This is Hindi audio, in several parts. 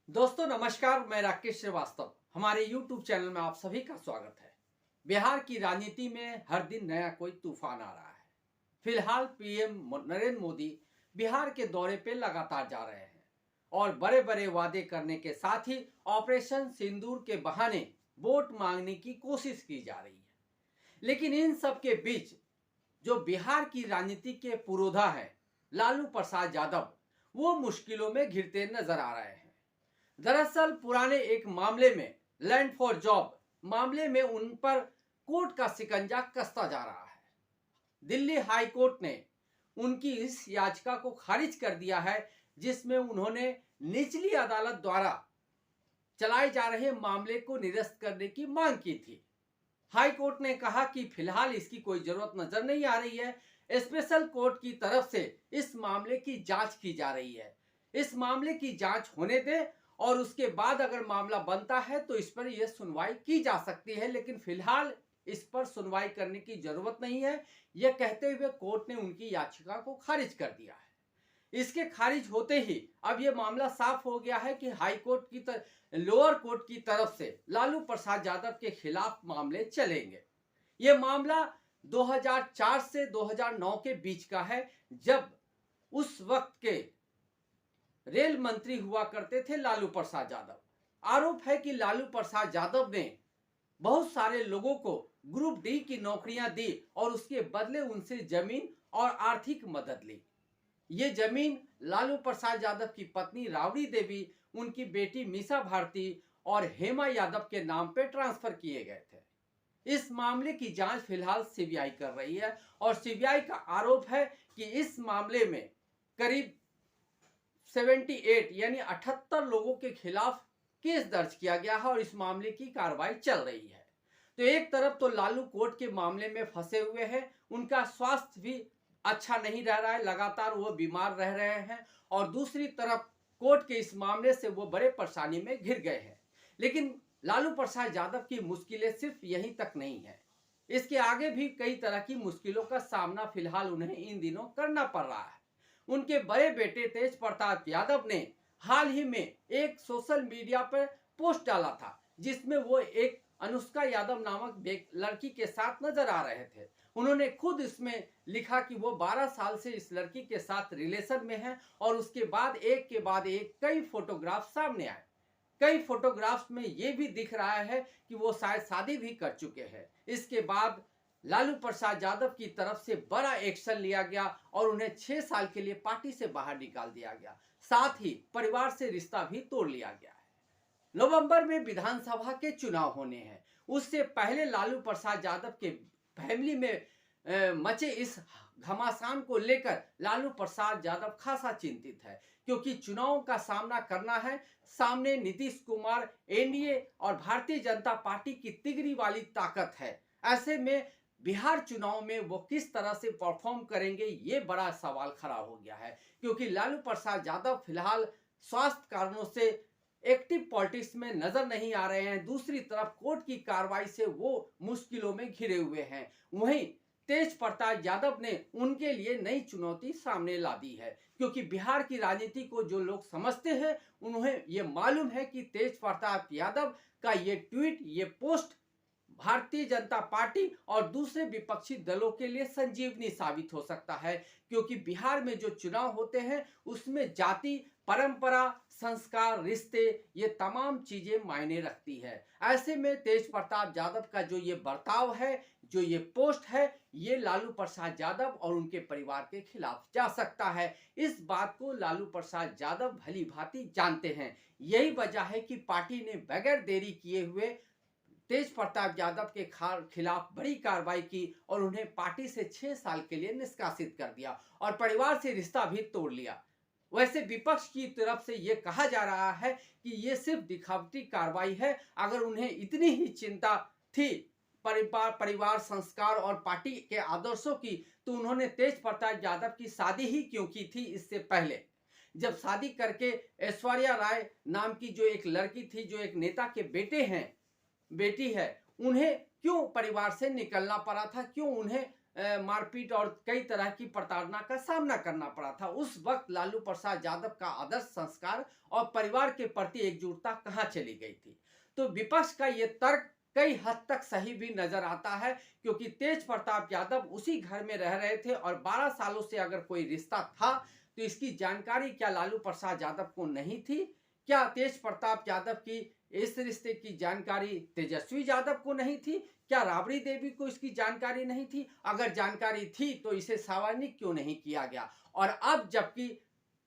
दोस्तों नमस्कार, मैं राकेश श्रीवास्तव। हमारे YouTube चैनल में आप सभी का स्वागत है। बिहार की राजनीति में हर दिन नया कोई तूफान आ रहा है। फिलहाल पीएम नरेंद्र मोदी बिहार के दौरे पे लगातार जा रहे हैं और बड़े बड़े वादे करने के साथ ही ऑपरेशन सिंदूर के बहाने वोट मांगने की कोशिश की जा रही है। लेकिन इन सब के बीच जो बिहार की राजनीति के पुरोधा हैं, लालू प्रसाद यादव, वो मुश्किलों में घिरते नजर आ रहे हैं। दरअसल पुराने एक मामले में, लैंड फॉर जॉब मामले में, उन पर कोर्ट का शिकंजा कसता जा रहा है। दिल्ली हाई कोर्ट ने उनकी इस याचिका को खारिज कर दिया है जिसमें उन्होंने निचली अदालत द्वारा चलाए जा रहे मामले को निरस्त करने की मांग की थी। हाई कोर्ट ने कहा कि फिलहाल इसकी कोई जरूरत नजर नहीं आ रही है। स्पेशल कोर्ट की तरफ से इस मामले की जांच की जा रही है। इस मामले की जांच होने दें और उसके बाद अगर मामला बनता है तो इस पर यह सुनवाई की जा सकती है, लेकिन फिलहाल इस पर सुनवाई करने की जरूरत नहीं है, यह कहते हुए कोर्ट ने उनकी याचिका को खारिज कर दिया है। इसके खारिज होते ही अब यह मामला साफ हो गया है कि हाई कोर्ट की लोअर कोर्ट की तरफ से लालू प्रसाद यादव के खिलाफ मामले चलेंगे। यह मामला 2004 से 2009 के बीच का है, जब उस वक्त के रेल मंत्री हुआ करते थे लालू प्रसाद यादव। आरोप है कि लालू प्रसाद यादव ने बहुत सारे लोगों को ग्रुप डी की नौकरियां दी और उसके बदले उनसे जमीन और आर्थिक मदद ली। ये जमीन लालू प्रसाद यादव की पत्नी राबड़ी देवी, उनकी बेटी मीसा भारती और हेमा यादव के नाम पर ट्रांसफर किए गए थे। इस मामले की जांच फिलहाल सीबीआई कर रही है और सीबीआई का आरोप है कि इस मामले में करीब 78 यानी 78 लोगों के खिलाफ केस दर्ज किया गया है और इस मामले की कार्रवाई चल रही है। तो एक तरफ तो लालू कोर्ट के मामले में फंसे हुए हैं, उनका स्वास्थ्य भी अच्छा नहीं रह रहा है, लगातार वो बीमार रह रहे हैं, और दूसरी तरफ कोर्ट के इस मामले से वो बड़े परेशानी में घिर गए हैं। लेकिन लालू प्रसाद यादव की मुश्किलें सिर्फ यहीं तक नहीं है, इसके आगे भी कई तरह की मुश्किलों का सामना फिलहाल उन्हें इन दिनों करना पड़ रहा है। उनके बड़े बेटे तेज प्रताप यादव ने हाल ही में एक सोशल मीडिया पर पोस्ट डाला था जिसमें वो एक अनुष्का यादव नामक लड़की के साथ नजर आ रहे थे। उन्होंने खुद इसमें लिखा कि वो 12 साल से इस लड़की के साथ रिलेशन में है और उसके बाद एक के बाद एक कई फोटोग्राफ सामने आए। कई फोटोग्राफ्स में ये भी दिख रहा है कि वो शायद शादी भी कर चुके हैं। इसके बाद लालू प्रसाद यादव की तरफ से बड़ा एक्शन लिया गया और उन्हें 6 साल के लिए पार्टी से बाहर निकाल दिया गया। साथ ही परिवार से रिश्ता भी तोड़ लिया गया है। नवंबर में विधानसभा के चुनाव होने हैं, उससे पहले लालू प्रसाद यादव के फैमिली में मचे इस घमासान को लेकर लालू प्रसाद यादव खासा चिंतित है, क्योंकि चुनाव का सामना करना है। सामने नीतीश कुमार, एनडीए और भारतीय जनता पार्टी की तिगड़ी वाली ताकत है। ऐसे में बिहार चुनाव में वो किस तरह से परफॉर्म करेंगे, ये बड़ा सवाल खड़ा हो गया है, क्योंकि लालू प्रसाद यादव फिलहाल स्वास्थ्य कारणों से एक्टिव पॉलिटिक्स में नजर नहीं आ रहे हैं। दूसरी तरफ कोर्ट की कार्रवाई से वो मुश्किलों में घिरे हुए हैं। वहीं तेज प्रताप यादव ने उनके लिए नई चुनौती सामने ला दी है, क्योंकि बिहार की राजनीति को जो लोग समझते हैं उन्हें ये मालूम है कि तेज प्रताप यादव का ये ट्वीट, ये पोस्ट भारतीय जनता पार्टी और दूसरे विपक्षी दलों के लिए संजीवनी साबित हो सकता है, क्योंकि बिहार में जो चुनाव होते हैं उसमें जाति, परंपरा, संस्कार, रिश्ते, ये तमाम चीजें मायने रखती है। ऐसे में तेज प्रताप यादव का जो ये बर्ताव है, जो ये पोस्ट है, ये लालू प्रसाद यादव और उनके परिवार के खिलाफ जा सकता है। इस बात को लालू प्रसाद यादव भली भांति जानते हैं। यही वजह है कि पार्टी ने बगैर देरी किए हुए तेज प्रताप यादव के खिलाफ बड़ी कार्रवाई की और उन्हें पार्टी से 6 साल के लिए निष्कासित कर दिया और परिवार से रिश्ता भी तोड़ लिया। वैसे विपक्ष की तरफ से यह कहा जा रहा है कि यह सिर्फ दिखावटी कार्रवाई है। अगर उन्हें इतनी ही चिंता थी परिवार, संस्कार और पार्टी के आदर्शों की, तो उन्होंने तेज प्रताप यादव की शादी ही क्यों की थी इससे पहले, जब शादी करके ऐश्वर्या राय नाम की जो एक लड़की थी, जो एक नेता के बेटी है, उन्हें क्यों परिवार से निकलना पड़ा था, क्यों उन्हें मारपीट और कई तरह की प्रताड़ना का सामना करना पड़ा था। उस वक्त लालू प्रसाद यादव का आदर्श संस्कार और परिवार के प्रति एकजुटता कहाँ चली गई थी। तो विपक्ष का ये तर्क कई हद तक सही भी नजर आता है, क्योंकि तेज प्रताप यादव उसी घर में रह रहे थे और 12 सालों से अगर कोई रिश्ता था तो इसकी जानकारी क्या लालू प्रसाद यादव को नहीं थी? क्या तेज प्रताप यादव की इस रिश्ते की जानकारी तेजस्वी यादव को नहीं थी? क्या राबड़ी देवी को इसकी जानकारी नहीं थी? अगर जानकारी थी तो इसे सार्वजनिक क्यों नहीं किया गया? और अब जबकि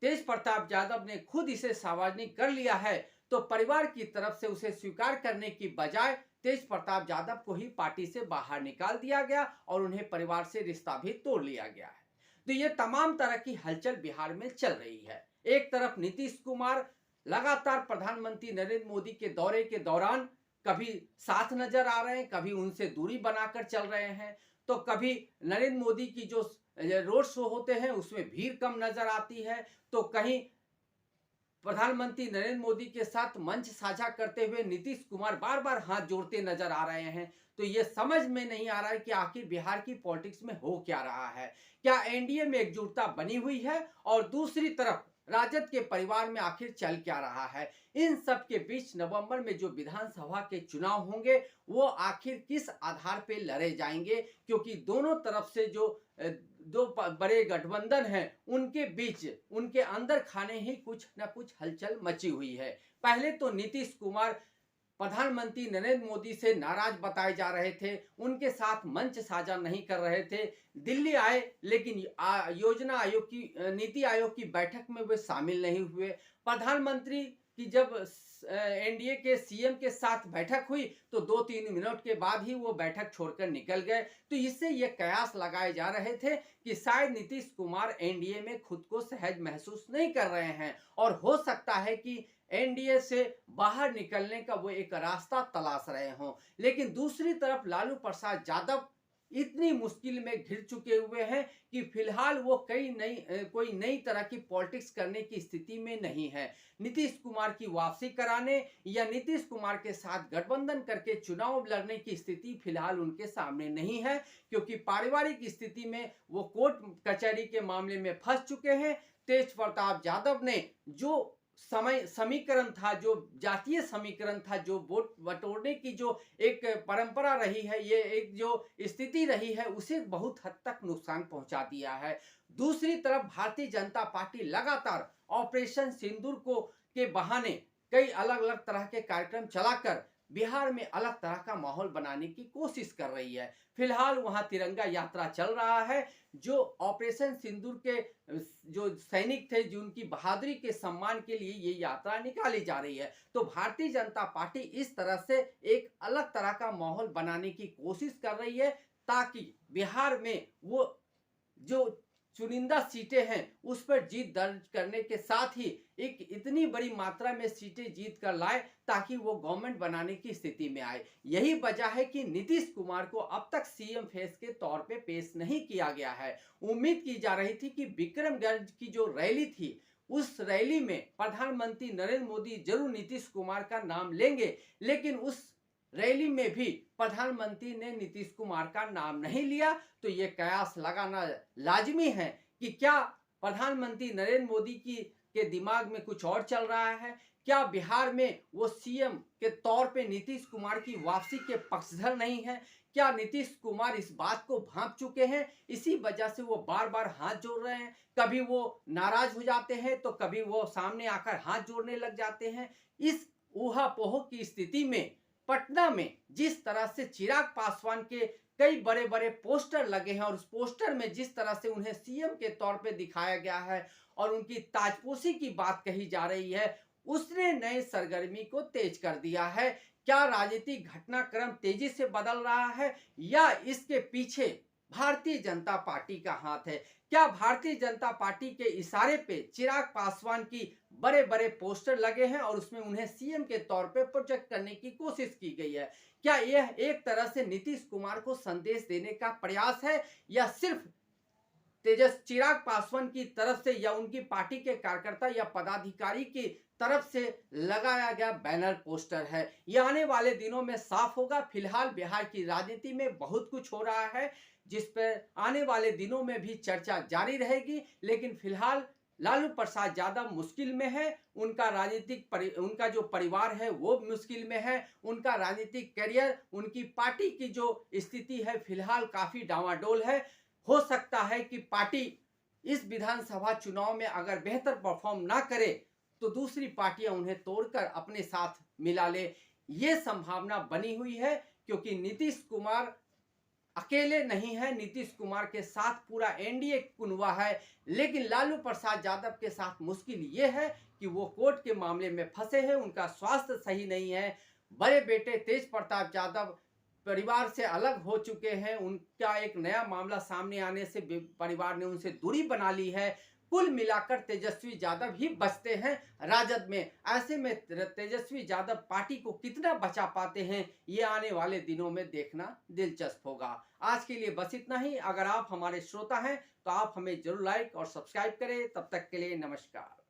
तेज प्रताप यादव ने खुद इसे सार्वजनिक कर लिया है, तो परिवार की तरफ से उसे स्वीकार करने की बजाय तेज प्रताप यादव को ही पार्टी से बाहर निकाल दिया गया और उन्हें परिवार से रिश्ता भी तोड़ लिया गया है। तो ये तमाम तरह की हलचल बिहार में चल रही है। एक तरफ नीतीश कुमार लगातार प्रधानमंत्री नरेंद्र मोदी के दौरे के दौरान कभी साथ नजर आ रहे हैं, कभी उनसे दूरी बनाकर चल रहे हैं, तो कभी नरेंद्र मोदी की जो रोड शो होते हैं उसमें भीड़ कम नजर आती है, तो कहीं प्रधानमंत्री नरेंद्र मोदी के साथ मंच साझा करते हुए नीतीश कुमार बार बार हाथ जोड़ते नजर आ रहे हैं। तो ये समझ में नहीं आ रहा है कि आखिर बिहार की पॉलिटिक्स में हो क्या रहा है। क्या एनडीए में एकजुटता बनी हुई है और दूसरी तरफ राजद के परिवार में आखिर चल क्या रहा है? इन सब के बीच नवंबर में जो विधानसभा के चुनाव होंगे वो आखिर किस आधार पे लड़े जाएंगे, क्योंकि दोनों तरफ से जो दो बड़े गठबंधन हैं उनके बीच उनके अंदर खाने ही कुछ न कुछ हलचल मची हुई है। पहले तो नीतीश कुमार प्रधानमंत्री नरेंद्र मोदी से नाराज बताए जा रहे थे, उनके साथ मंच साझा नहीं कर रहे थे। दिल्ली आए लेकिन योजना आयोग की नीति आयोग की बैठक में वे शामिल नहीं हुए। प्रधानमंत्री की जब एनडीए के सीएम के साथ बैठक हुई तो 2-3 मिनट के बाद ही वो बैठक छोड़कर निकल गए। तो इससे ये कयास लगाए जा रहे थे कि शायद नीतीश कुमार एनडीए में खुद को सहज महसूस नहीं कर रहे हैं और हो सकता है कि एनडीए से बाहर निकलने का वो एक रास्ता तलाश रहे हों। लेकिन दूसरी तरफ लालू प्रसाद यादव इतनी मुश्किल में घिर चुके हुए हैं कि फिलहाल वो कोई नई तरह की पॉलिटिक्स करने की स्थिति में नहीं है। नीतीश कुमार की वापसी कराने या नीतीश कुमार के साथ गठबंधन करके चुनाव लड़ने की स्थिति फिलहाल उनके सामने नहीं है, क्योंकि पारिवारिक स्थिति में वो कोर्ट कचहरी के मामले में फंस चुके हैं। तेज प्रताप यादव ने जो समीकरण था, जो जातीय समीकरण था, जो वोट बटोरने की जो एक परंपरा रही है, ये एक जो स्थिति रही है, उसे बहुत हद तक नुकसान पहुंचा दिया है। दूसरी तरफ भारतीय जनता पार्टी लगातार ऑपरेशन सिंदूर के बहाने कई अलग अलग तरह के कार्यक्रम चलाकर बिहार में अलग तरह का माहौल बनाने की कोशिश कर रही है। फिलहाल वहां तिरंगा यात्रा चल रहा है, जो ऑपरेशन सिंदूर के जो सैनिक थे जिनकी बहादुरी के सम्मान के लिए ये यात्रा निकाली जा रही है। तो भारतीय जनता पार्टी इस तरह से एक अलग तरह का माहौल बनाने की कोशिश कर रही है, ताकि बिहार में वो जो चुनिंदा सीटें हैं उस पर जीत दर्ज करने के साथ ही एक इतनी बड़ी मात्रा में सीटें जीत कर लाए ताकि वो गवर्नमेंट बनाने की स्थिति में आए। यही वजह है कि नीतीश कुमार को अब तक सीएम फेस के तौर पे पेश नहीं किया गया है। उम्मीद की जा रही थी कि विक्रमगंज की जो रैली थी उस रैली में प्रधानमंत्री नरेंद्र मोदी जरूर नीतीश कुमार का नाम लेंगे, लेकिन उस रैली में भी प्रधानमंत्री ने नीतीश कुमार का नाम नहीं लिया। तो ये कयास लगाना लाजमी है कि क्या प्रधानमंत्री नरेंद्र मोदी के दिमाग में कुछ और चल रहा है, क्या बिहार में वो सीएम के तौर पे नीतीश कुमार की वापसी के पक्षधर नहीं है, क्या नीतीश कुमार इस बात को भांप चुके हैं, इसी वजह से वो बार बार हाथ जोड़ रहे हैं। कभी वो नाराज हो जाते हैं तो कभी वो सामने आकर हाथ जोड़ने लग जाते हैं। इस ऊहापोह की स्थिति में पटना में जिस तरह से चिराग पासवान के कई बड़े बड़े पोस्टर लगे हैं और उस पोस्टर में जिस तरह से उन्हें सीएम के तौर पे दिखाया गया है और उनकी ताजपोशी की बात कही जा रही है, उसने नए सरगर्मी को तेज कर दिया है। क्या राजनीतिक घटनाक्रम तेजी से बदल रहा है या इसके पीछे भारतीय जनता पार्टी का हाथ है? क्या भारतीय जनता पार्टी के इशारे पे चिराग पासवान की बड़े बड़े पोस्टर लगे हैं और उसमें उन्हें सीएम के तौर पे प्रोजेक्ट करने की कोशिश की गई है? क्या यह एक तरह से नीतीश कुमार को संदेश देने का प्रयास है या सिर्फ चिराग पासवान की तरफ से या उनकी पार्टी के कार्यकर्ता या पदाधिकारी की तरफ से लगाया गया बैनर पोस्टर है? यह आने वाले दिनों में साफ होगा। फिलहाल बिहार की राजनीति में बहुत कुछ हो रहा है। जिस पर आने वाले दिनों में भी चर्चा जारी रहेगी। लेकिन फिलहाल लालू प्रसाद यादव मुश्किल में है, उनका जो परिवार है वो मुश्किल में है, उनका राजनीतिक करियर, उनकी पार्टी की जो स्थिति है फिलहाल काफी डावाडोल है। हो सकता है कि पार्टी इस विधानसभा चुनाव में अगर बेहतर परफॉर्म ना करे तो दूसरी पार्टियां उन्हें तोड़कर अपने साथ मिला ले, ये संभावना बनी हुई है। क्योंकि नीतीश कुमार अकेले नहीं है, नीतीश कुमार के साथ पूरा एनडीए कुनवा है। लेकिन लालू प्रसाद यादव के साथ मुश्किल ये है कि वो कोर्ट के मामले में फंसे हैं, उनका स्वास्थ्य सही नहीं है। बड़े बेटे तेज प्रताप यादव परिवार से अलग हो चुके हैं, उनका एक नया मामला सामने आने से परिवार ने उनसे दूरी बना ली है। कुल मिलाकर तेजस्वी यादव ही बचते हैं राजद में। ऐसे में तेजस्वी यादव पार्टी को कितना बचा पाते हैं, ये आने वाले दिनों में देखना दिलचस्प होगा। आज के लिए बस इतना ही। अगर आप हमारे श्रोता हैं तो आप हमें जरूर लाइक और सब्सक्राइब करें। तब तक के लिए नमस्कार।